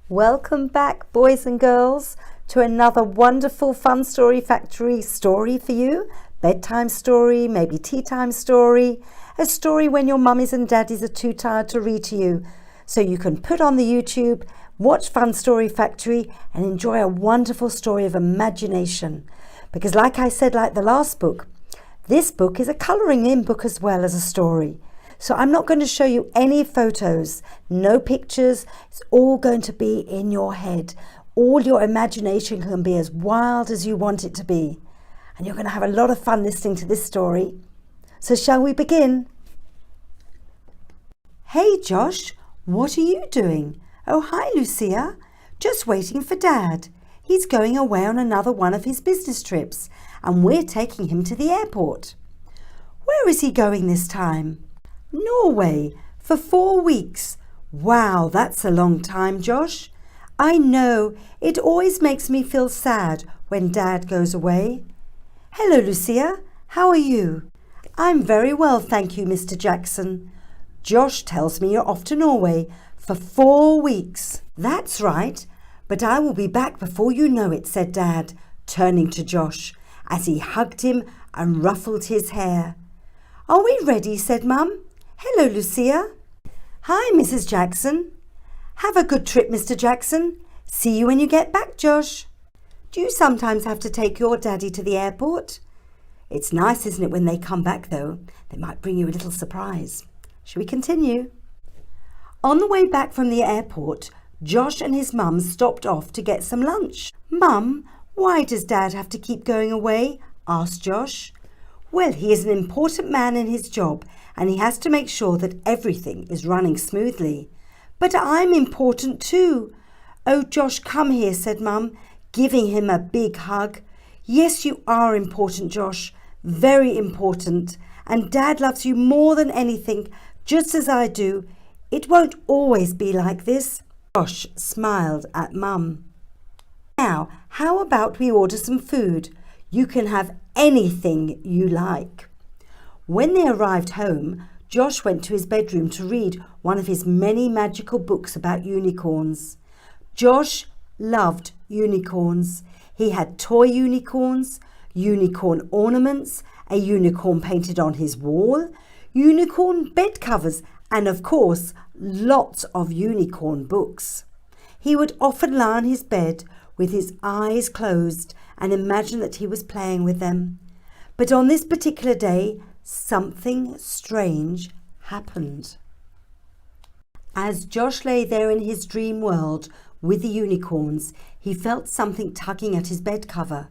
Welcome back, boys and girls, to another wonderful Fun Story Factory story for you. Bedtime story, maybe tea time story, a story when your mummies and daddies are too tired to read to you. So you can put on the YouTube, watch Fun Story Factory and enjoy a wonderful story of imagination. Because like I said, like the last book, this book is a colouring in book as well as a story. So I'm not going to show you any photos, no pictures. It's all going to be in your head. All your imagination can be as wild as you want it to be. And you're going to have a lot of fun listening to this story. So shall we begin? Hey Josh, what are you doing? Oh, hi Lucia. Just waiting for Dad. He's going away on another one of his business trips and we're taking him to the airport. Where is he going this time? Norway, for 4 weeks. Wow, that's a long time, Josh. I know, it always makes me feel sad when Dad goes away. Hello, Lucia. How are you? I'm very well, thank you, Mr. Jackson. Josh tells me you're off to Norway for 4 weeks. That's right, but I will be back before you know it, said Dad, turning to Josh as he hugged him and ruffled his hair. Are we ready, said Mum. Hello, Lucia. Hi, Mrs. Jackson. Have a good trip, Mr. Jackson. See you when you get back, Josh. Do you sometimes have to take your daddy to the airport? It's nice, isn't it, when they come back, though? They might bring you a little surprise. Shall we continue? On the way back from the airport, Josh and his mum stopped off to get some lunch. Mum, why does Dad have to keep going away? Asked Josh. Well, he is an important man in his job and he has to make sure that everything is running smoothly. But I'm important too. Oh, Josh, come here, said Mum, giving him a big hug. Yes, you are important, Josh, very important. And Dad loves you more than anything, just as I do. It won't always be like this. Josh smiled at Mum. Now, how about we order some food? You can have anything you like. When they arrived home, Josh went to his bedroom to read one of his many magical books about unicorns. Josh loved unicorns. He had toy unicorns, unicorn ornaments, a unicorn painted on his wall, unicorn bed covers, and of course, lots of unicorn books. He would often lie on his bed with his eyes closed and imagine that he was playing with them. But on this particular day, something strange happened. As Josh lay there in his dream world with the unicorns, he felt something tugging at his bed cover.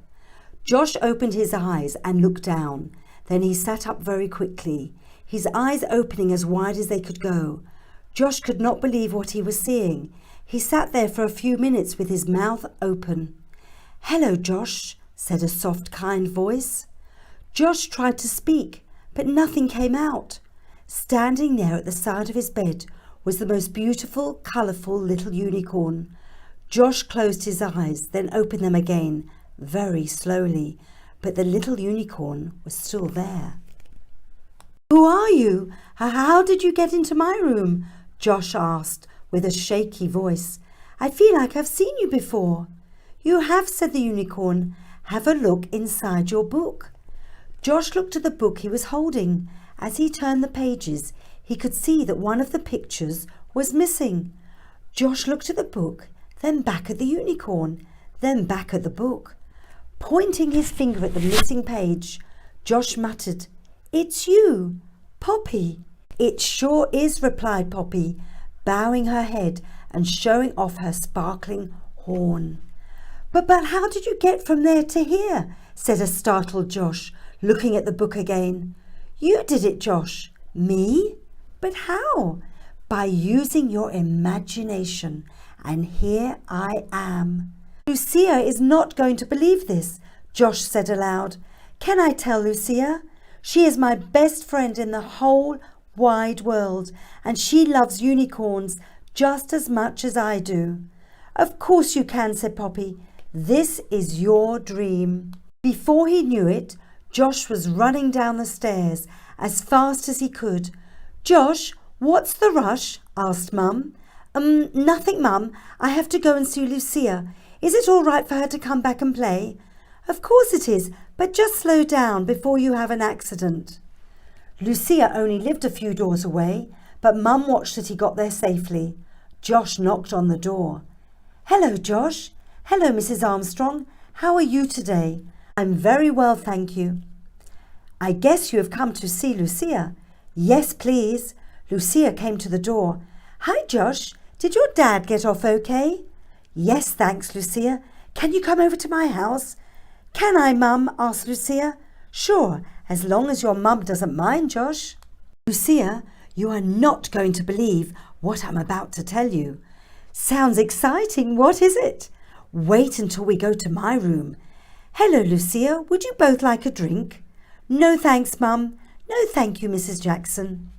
Josh opened his eyes and looked down. Then he sat up very quickly, his eyes opening as wide as they could go. Josh could not believe what he was seeing. He sat there for a few minutes with his mouth open. Hello, Josh, said a soft, kind voice. Josh tried to speak, but nothing came out. Standing there at the side of his bed was the most beautiful, colourful little unicorn. Josh closed his eyes, then opened them again, very slowly, but the little unicorn was still there. Who are you? How did you get into my room? Josh asked with a shaky voice. I feel like I've seen you before. You have, said the unicorn. Have a look inside your book. Josh looked at the book he was holding. As he turned the pages, he could see that one of the pictures was missing. Josh looked at the book, then back at the unicorn, then back at the book. Pointing his finger at the missing page, Josh muttered, It's you, Poppy. It sure is, replied Poppy, bowing her head and showing off her sparkling horn. But how did you get from there to here? Said a startled Josh, looking at the book again. You did it, Josh. Me? But how? By using your imagination. And here I am. Lucia is not going to believe this, Josh said aloud. Can I tell Lucia? She is my best friend in the whole wide world, and she loves unicorns just as much as I do. Of course you can, said Poppy. This is your dream. Before he knew it, Josh was running down the stairs as fast as he could. Josh, what's the rush? Asked Mum. Nothing, Mum. I have to go and see Lucia. Is it all right for her to come back and play? Of course it is, but just slow down before you have an accident. Lucia only lived a few doors away, but Mum watched that he got there safely. Josh knocked on the door. Hello, Josh. Hello, Mrs. Armstrong. How are you today? I'm very well, thank you. I guess you have come to see Lucia. Yes, please. Lucia came to the door. Hi, Josh. Did your dad get off okay? Yes, thanks, Lucia. Can you come over to my house? Can I, Mum? Asked Lucia. Sure, as long as your mum doesn't mind, Josh. Lucia, you are not going to believe what I'm about to tell you. Sounds exciting. What is it? Wait until we go to my room. Hello, Lucia. Would you both like a drink? No, thanks, Mum. No, thank you, Mrs. Jackson.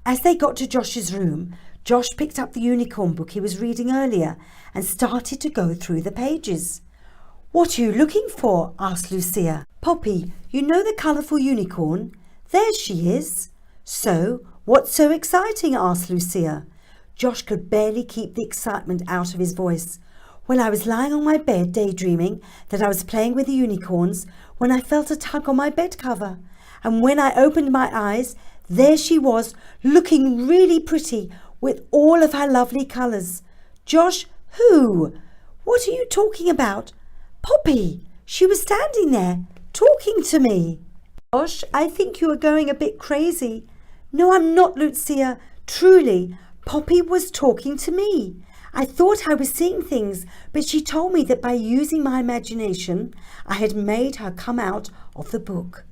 As they got to Josh's room, Josh picked up the unicorn book he was reading earlier and started to go through the pages. What are you looking for? Asked Lucia. Poppy, you know the colourful unicorn? There she is. So, what's so exciting? Asked Lucia. Josh could barely keep the excitement out of his voice. Well, I was lying on my bed daydreaming that I was playing with the unicorns when I felt a tug on my bed cover. And when I opened my eyes, there she was, looking really pretty with all of her lovely colours. Josh, who? What are you talking about? Poppy. She was standing there, talking to me. Josh, I think you are going a bit crazy. No, I'm not, Lucia. Truly, Poppy was talking to me. I thought I was seeing things, but she told me that by using my imagination, I had made her come out of the book.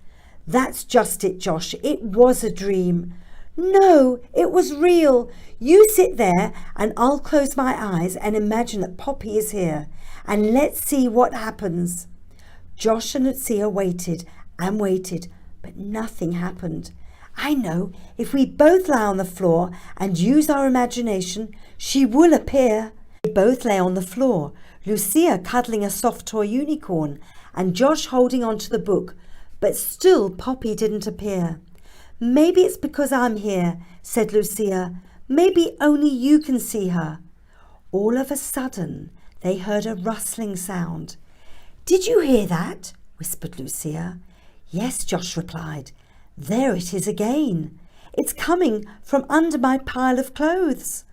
That's just it, Josh. It was a dream. No, it was real. You sit there and I'll close my eyes and imagine that Poppy is here. And let's see what happens. Josh and Lucia waited and waited, but nothing happened. I know, if we both lie on the floor and use our imagination, she will appear. They both lay on the floor, Lucia cuddling a soft toy unicorn and Josh holding on to the book, but still Poppy didn't appear. Maybe it's because I'm here, said Lucia. Maybe only you can see her. All of a sudden, they heard a rustling sound. Did you hear that? Whispered Lucia. Yes, Josh replied. There it is again. It's coming from under my pile of clothes.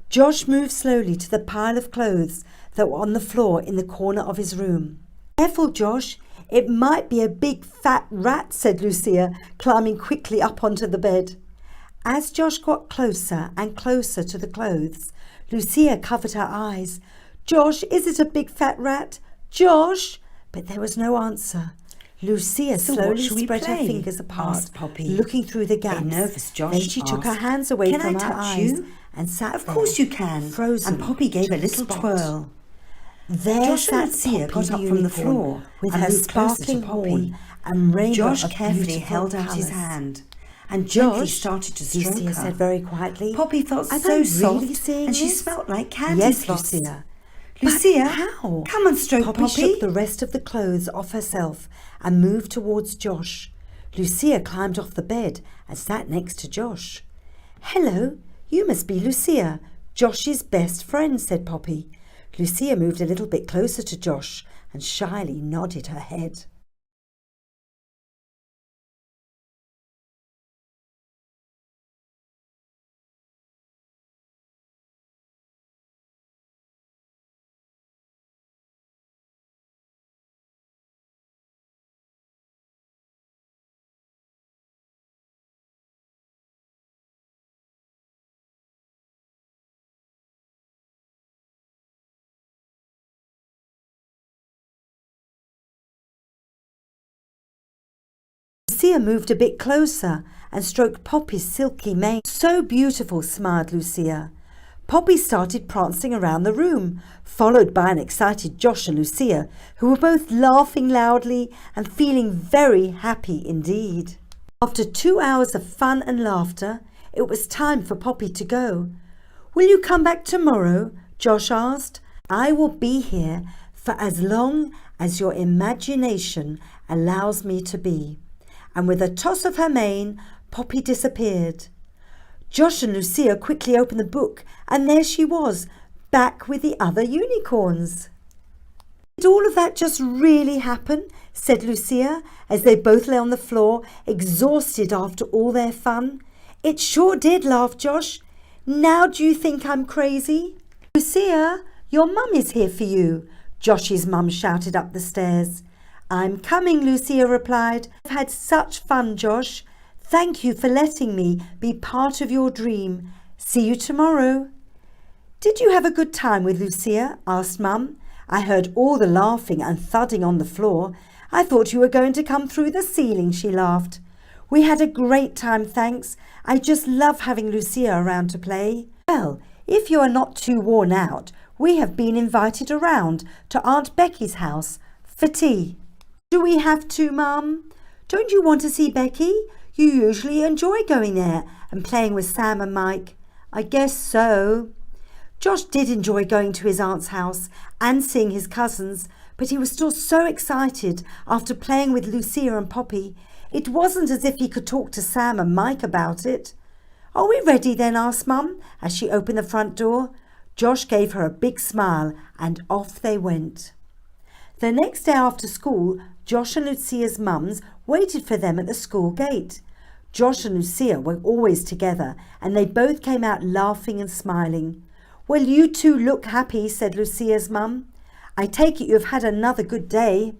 Josh moved slowly to the pile of clothes that were on the floor in the corner of his room. Careful, Josh. It might be a big fat rat, said Lucia, climbing quickly up onto the bed. As Josh got closer and closer to the clothes, Lucia covered her eyes. Josh, is it a big fat rat? Josh! But there was no answer. Lucia slowly spread her fingers apart, Poppy, looking through the gaps. Nervous Josh Then she took her hands away from her eyes and sat there. Of course you can. Frozen. And Poppy gave a little twirl. There Josh and Lucia got up from the floor with her sparkling horn and rainbow Josh of carefully held out his hand and gently started to stroke Lucia her. said very quietly. Poppy felt Am so I soft really seeing and she this? smelt like candy Yes, floss. Lucia. Lucia, But how? Come and stroke Poppy shook the rest of the clothes off herself and moved towards Josh. Lucia climbed off the bed and sat next to Josh. Hello, you must be Lucia, Josh's best friend, said Poppy. Lucia moved a little bit closer to Josh and shyly nodded her head. Lucia moved a bit closer and stroked Poppy's silky mane. So beautiful, smiled Lucia. Poppy started prancing around the room, followed by an excited Josh and Lucia, who were both laughing loudly and feeling very happy indeed. After 2 hours of fun and laughter, it was time for Poppy to go. Will you come back tomorrow? Josh asked. I will be here for as long as your imagination allows me to be." And with a toss of her mane, Poppy disappeared. Josh and Lucia quickly opened the book, and there she was, back with the other unicorns. "Did all of that just really happen?" said Lucia, as they both lay on the floor, exhausted after all their fun. "It sure did," laughed Josh. "Now do you think I'm crazy?" "Lucia, your mum is here for you," Josh's mum shouted up the stairs. "I'm coming," Lucia replied. "I've had such fun, Josh. Thank you for letting me be part of your dream. See you tomorrow." "Did you have a good time with Lucia?" asked Mum. "I heard all the laughing and thudding on the floor. I thought you were going to come through the ceiling," she laughed. "We had a great time, thanks. I just love having Lucia around to play." "Well, if you are not too worn out, we have been invited around to Aunt Becky's house for tea." "Do we have to, Mum? Don't you want to see Becky? You usually enjoy going there and playing with Sam and Mike." "I guess so." Josh did enjoy going to his aunt's house and seeing his cousins, but he was still so excited after playing with Lucia and Poppy. It wasn't as if he could talk to Sam and Mike about it. "Are we ready then?" asked Mum as she opened the front door. Josh gave her a big smile and off they went. The next day after school, Josh and Lucia's mums waited for them at the school gate. Josh and Lucia were always together, and they both came out laughing and smiling. "Well, you two look happy," said Lucia's mum. "I take it you have had another good day."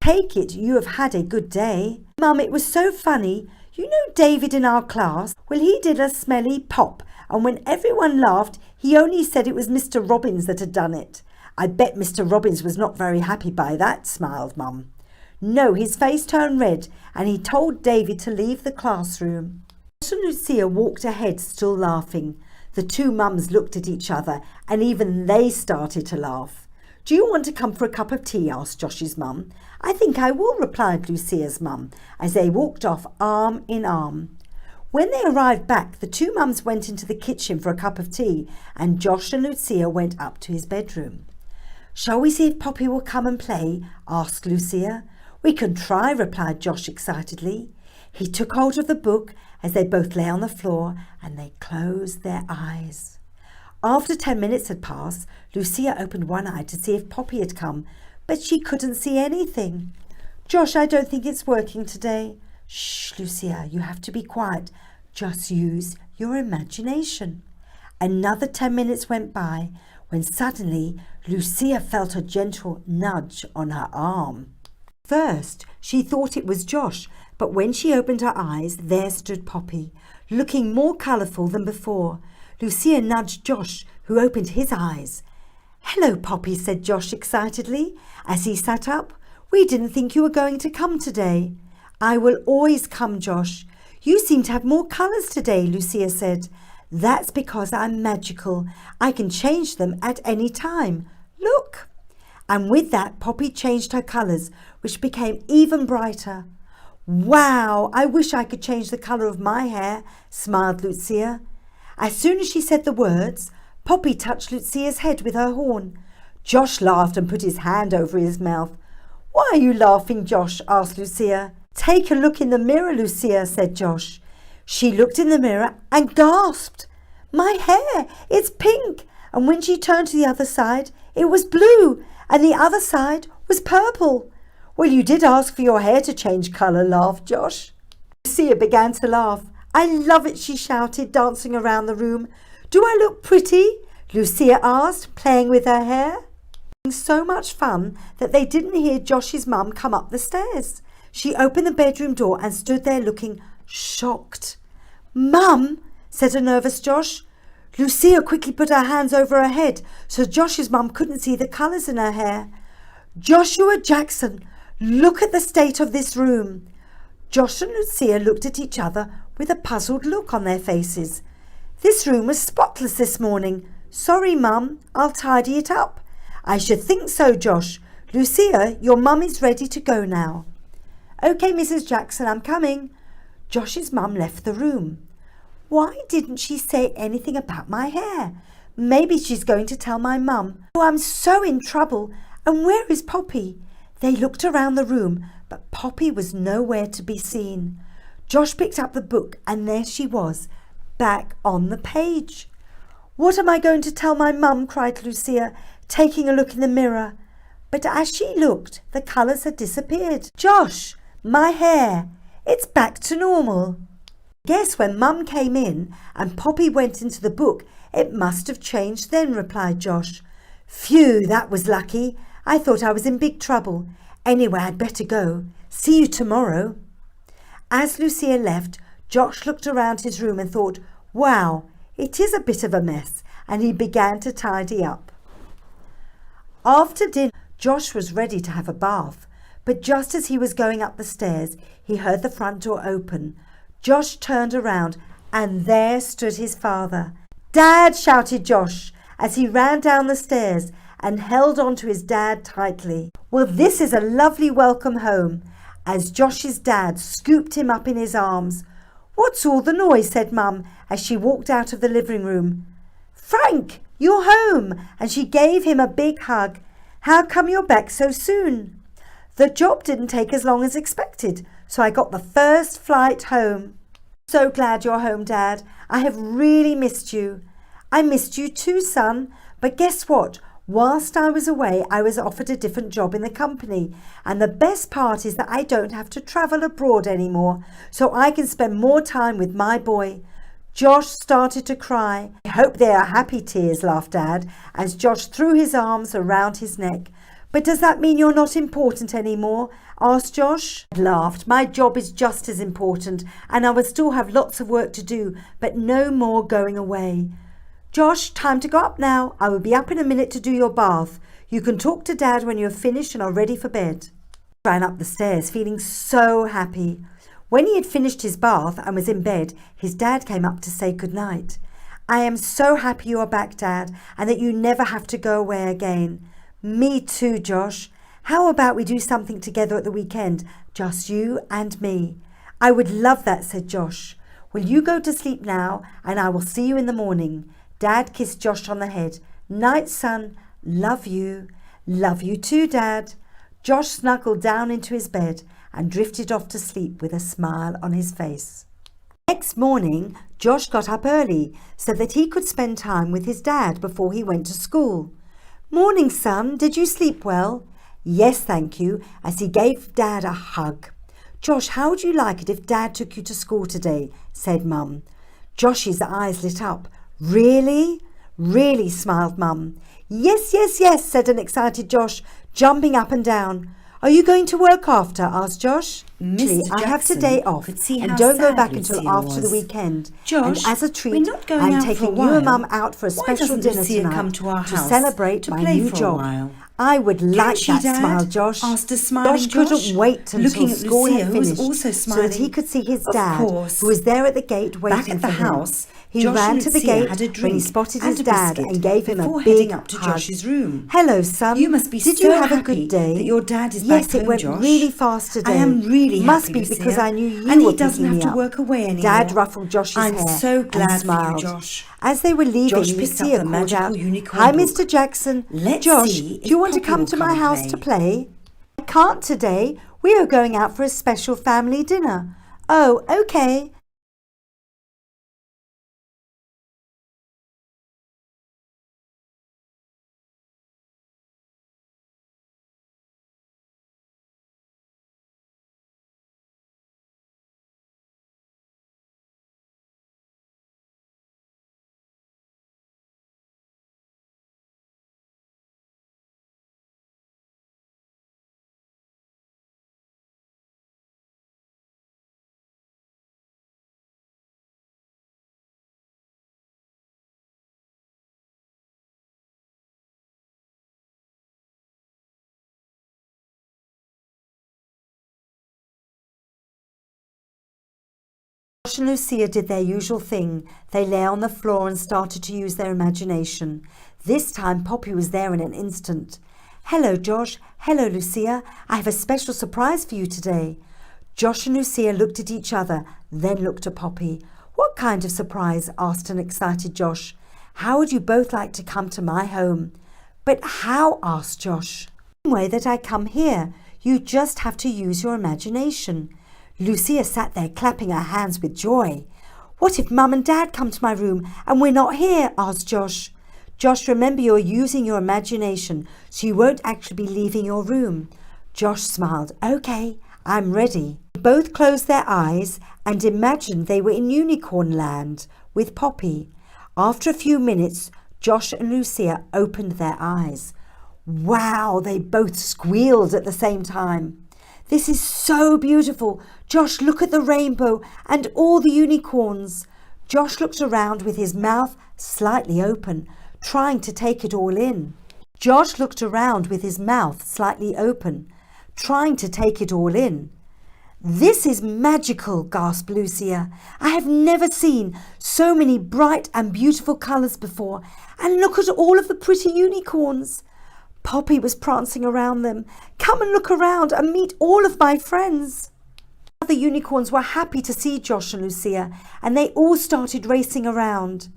"Take it you have had a good day." "Mum, it was so funny. You know David in our class? Well, he did a smelly pop, and when everyone laughed, he only said it was Mr. Robbins that had done it. I bet Mr. Robbins was not very happy by that," smiled Mum. "No, his face turned red, and he told David to leave the classroom." Josh and Lucia walked ahead, still laughing. The two mums looked at each other, and even they started to laugh. "Do you want to come for a cup of tea?" asked Josh's mum. "I think I will," replied Lucia's mum, as they walked off arm in arm. When they arrived back, the two mums went into the kitchen for a cup of tea, and Josh and Lucia went up to his bedroom. "Shall we see if Poppy will come and play?" asked Lucia. "We can try," replied Josh excitedly. He took hold of the book as they both lay on the floor, and they closed their eyes. After 10 minutes had passed, Lucia opened one eye to see if Poppy had come, but she couldn't see anything. "Josh, I don't think it's working today." "Shh, Lucia, you have to be quiet. Just use your imagination." Another 10 minutes went by when suddenly Lucia felt a gentle nudge on her arm. First, she thought it was Josh, but when she opened her eyes, there stood Poppy, looking more colourful than before. Lucia nudged Josh, who opened his eyes. "Hello, Poppy," said Josh excitedly, as he sat up. "We didn't think you were going to come today." "I will always come, Josh. You seem to have more colours today," Lucia said. "That's because I'm magical. I can change them at any time. Look." And with that, Poppy changed her colours, which became even brighter. "Wow, I wish I could change the colour of my hair," smiled Lucia. As soon as she said the words, Poppy touched Lucia's head with her horn. Josh laughed and put his hand over his mouth. "Why are you laughing, Josh?" asked Lucia. "Take a look in the mirror, Lucia," said Josh. She looked in the mirror and gasped. "My hair, it's pink." And when she turned to the other side, it was blue, and the other side was purple. "Well, you did ask for your hair to change colour," laughed Josh. Lucia began to laugh. "I love it," she shouted, dancing around the room. "Do I look pretty?" Lucia asked, playing with her hair. So much fun that they didn't hear Josh's mum come up the stairs. She opened the bedroom door and stood there looking shocked. "Mum," said a nervous Josh. Lucia quickly put her hands over her head so Josh's mum couldn't see the colours in her hair. "Joshua Jackson, look at the state of this room." Josh and Lucia looked at each other with a puzzled look on their faces. "This room was spotless this morning. Sorry, Mum, I'll tidy it up." "I should think so, Josh. Lucia, your mum is ready to go now." "Okay, Mrs. Jackson, I'm coming." Josh's mum left the room. "Why didn't she say anything about my hair? Maybe she's going to tell my mum. Oh, I'm so in trouble. And where is Poppy? They looked around the room, but Poppy was nowhere to be seen. Josh picked up the book and there she was, back on the page. What am I going to tell my mum? Cried Lucia, taking a look in the mirror. But as she looked, the colours had disappeared. Josh, my hair, it's back to normal. Guess when Mum came in and Poppy went into the book, it must have changed then, replied Josh. Phew, that was lucky. I thought I was in big trouble. Anyway, I'd better go. See you tomorrow. As Lucia left, Josh looked around his room and thought, wow, it is a bit of a mess, and he began to tidy up. After dinner, Josh was ready to have a bath, but just as he was going up the stairs, he heard the front door open. Josh turned around, and there stood his father. Dad, shouted Josh, as he ran down the stairs and held on to his dad tightly. Well, this is a lovely welcome home, as Josh's dad scooped him up in his arms. What's all the noise? Said Mum as she walked out of the living room. Frank, you're home, and she gave him a big hug. How come you're back so soon? The job didn't take as long as expected, so I got the first flight home. So glad you're home, Dad. I have really missed you. I missed you too, son. But guess what? Whilst I was away, I was offered a different job in the company. And the best part is that I don't have to travel abroad anymore, so I can spend more time with my boy. Josh started to cry. I hope they are happy tears, laughed Dad, as Josh threw his arms around his neck. But does that mean you're not important anymore? Asked Josh. Dad laughed. My job is just as important, and I will still have lots of work to do, but no more going away. Josh, time to go up now. I will be up in a minute to do your bath. You can talk to Dad when you're finished and are ready for bed. He ran up the stairs, feeling so happy. When he had finished his bath and was in bed, his dad came up to say good night. I am so happy you are back, Dad, and that you never have to go away again. Me too, Josh. How about we do something together at the weekend, just you and me? I would love that, said Josh. Will you go to sleep now, and I will see you in the morning. Dad kissed Josh on the head. Night, son. Love you. Love you too, Dad. Josh snuggled down into his bed and drifted off to sleep with a smile on his face. Next morning, Josh got up early so that he could spend time with his dad before he went to school. Morning, son. Did you sleep well? Yes, thank you, as he gave Dad a hug. Josh, how would you like it if Dad took you to school today? Said Mum. Josh's eyes lit up. Really? Really, smiled Mum. Yes, yes, yes, said an excited Josh, jumping up and down. Are you going to work after? Asked Josh. Mr. I have today off and don't go back until after the weekend. Josh, and as a treat, I'm taking you and Mum out for a special dinner tonight to celebrate my new job. I would like that, smiled Josh. Asked a smiling Josh couldn't wait until school had finished also so that he could see his dad, course. who was there at the gate waiting Back at for the him. house, He Josh ran and to the Lucia gate had a when he drink spotted and his a dad biscuit and gave him a before big heading up to hug. Josh's room. Hello, son. You must be Did so you have a happy good day? that your dad is yes, back home, it went Josh. really fast today. I am really Must happy, be because Lucia. I knew you and were he doesn't picking have me to up. work away anymore. Dad ruffled Josh's I'm hair so glad and smiled. for you, Josh. As they were leaving, Josh picked up Lucia the called magical out, unicorn Hi, book. Mr. Jackson. Let's Josh, see do you if want to Poppy come will to come my and house play. to play? I can't today. We are going out for a special family dinner. Oh, okay. Josh and Lucia did their usual thing. They lay on the floor and started to use their imagination. This time Poppy was there in an instant. Hello, Josh. Hello, Lucia. I have a special surprise for you today. Josh and Lucia looked at each other, then looked at Poppy. What kind of surprise? Asked an excited Josh. How would you both like to come to my home?" "But how?" asked Josh. "The same way that I come here. You just have to use your imagination." Lucia sat there clapping her hands with joy. "What if Mum and Dad come to my room and we're not here?" asked Josh. "Josh, remember you're using your imagination, so you won't actually be leaving your room." Josh smiled. "Okay, I'm ready." Both closed their eyes and imagined they were in Unicorn Land with Poppy. After a few minutes, Josh and Lucia opened their eyes. Wow, they both squealed at the same time. "This is so beautiful. Josh, look at the rainbow and all the unicorns." Josh looked around with his mouth slightly open, trying to take it all in. Josh looked around with his mouth slightly open, trying to take it all in. "This is magical," gasped Lucia. "I have never seen so many bright and beautiful colours before. And look at all of the pretty unicorns." Poppy was prancing around them. "Come and look around and meet all of my friends." The unicorns were happy to see Josh and Lucia, and they all started racing around.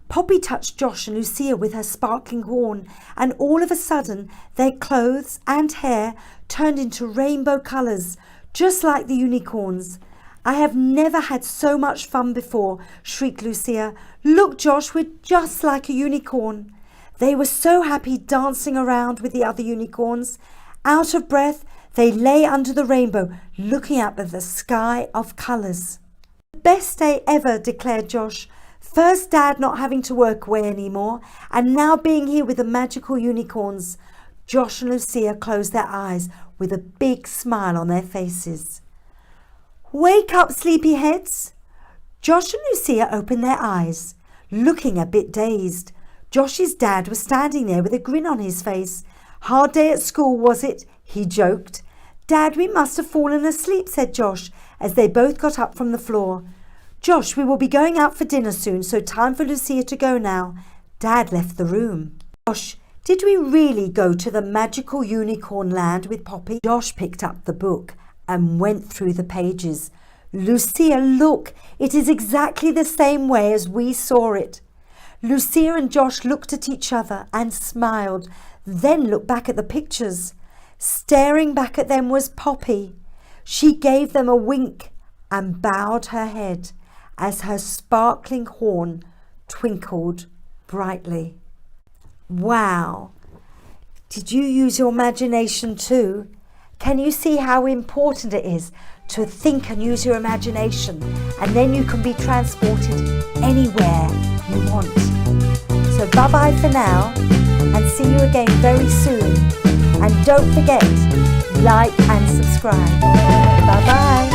Poppy touched Josh and Lucia with her sparkling horn, and all of a sudden their clothes and hair turned into rainbow colours, just like the unicorns. "I have never had so much fun before," shrieked Lucia. "Look, Josh, we're just like a unicorn." They were so happy dancing around with the other unicorns. Out of breath, they lay under the rainbow, looking up at the sky of colours. "The best day ever," declared Josh. "First Dad not having to work away anymore, and now being here with the magical unicorns." Josh and Lucia closed their eyes with a big smile on their faces. "Wake up, sleepyheads!" Josh and Lucia opened their eyes, looking a bit dazed. Josh's dad was standing there with a grin on his face. "Hard day at school, was it?" he joked. "Dad, we must have fallen asleep," said Josh, as they both got up from the floor. "Josh, we will be going out for dinner soon, so time for Lucia to go now." Dad left the room. "Josh, did we really go to the magical unicorn land with Poppy?" Josh picked up the book and went through the pages. "Lucia, look, it is exactly the same way as we saw it." Lucia and Josh looked at each other and smiled, then looked back at the pictures. Staring back at them was Poppy. She gave them a wink and bowed her head as her sparkling horn twinkled brightly. Wow! Did you use your imagination too? Can you see how important it is to think and use your imagination, and then you can be transported anywhere you want? So bye-bye for now, and see you again very soon. And don't forget, like and subscribe. Bye-bye.